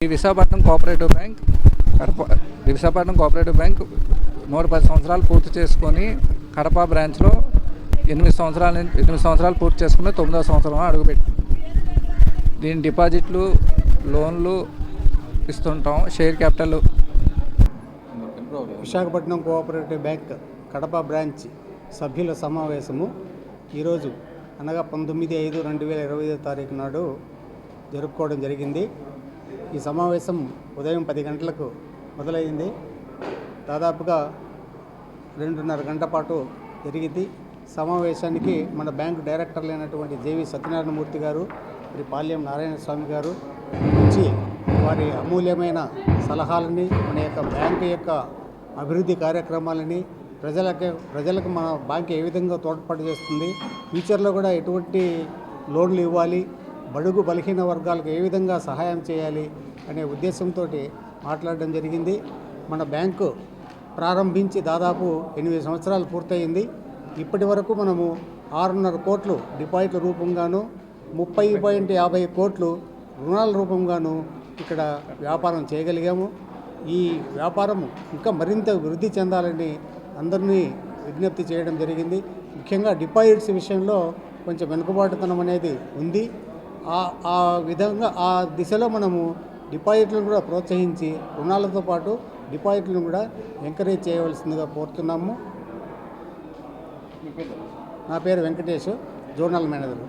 ఈ Visakhapatnam cooperative bank Visakhapatnam cooperative bank 110 సంవత్సరాలు పూర్తి చేసుకొని కడప బ్రాంచ్లో 8 సంవత్సరాలు పూర్తి చేసుకుని 9వ సంవత్సరం అడుగుపెట్టి దీని డిపాజిట్లు లోన్లు ఇస్తుంటాం. Share capital Visakhapatnam cooperative bank Kadapa branch సభ్యుల సమావేశము ఈరోజు అనగా 19/5/2025 తారీఖు నాడు జరుపుకోవడం జరిగింది. ఈ సమావేశం ఉదయం 10 గంటలకు మొదలైంది. దాదాపుగా 2.5 గంటల పాటు జరిగింది. సమావేశానికి మన బ్యాంకు డైరెక్టర్లైనటువంటి జేవి సత్యనారాయణమూర్తి గారు, శ్రీ పాల్యం నారాయణ స్వామి గారు వచ్చి వారి అమూల్యమైన సలహాలని, మన యొక్క బ్యాంకు యొక్క అభివృద్ధి కార్యక్రమాలని, ప్రజలకు మన బ్యాంక్ ఏ విధంగా తోడ్పాటు చేస్తుంది, ఫ్యూచర్లో కూడా ఎటువంటి లోన్లు ఇవ్వాలి, బడుగు బలహీన వర్గాలకు ఏ విధంగా సహాయం చేయాలి అనే ఉద్దేశంతో మాట్లాడడం జరిగింది. మన బ్యాంకు ప్రారంభించి దాదాపు 8 సంవత్సరాలు పూర్తయింది. ఇప్పటి వరకు మనము 6.5 కోట్లు డిపాజిట్ల రూపంగాను, 30.50 కోట్లు రుణాల రూపంగాను ఇక్కడ వ్యాపారం చేయగలిగాము. ఈ వ్యాపారం ఇంకా మరింత వృద్ధి చెందాలని అందరినీ విజ్ఞప్తి చేయడం జరిగింది. ముఖ్యంగా డిపాజిట్స్ విషయంలో కొంచెం వెనుకబాటుతనం అనేది ఉంది. ఆ విధంగా ఆ దిశలో మనము డిపాజిట్లను కూడా ప్రోత్సహించి రుణాలతో పాటు డిపాజిట్లను కూడా ఎంకరేజ్ చేయవలసిందిగా కోరుతున్నాము. నా పేరు వెంకటేష్, జోనల్ మేనేజర్.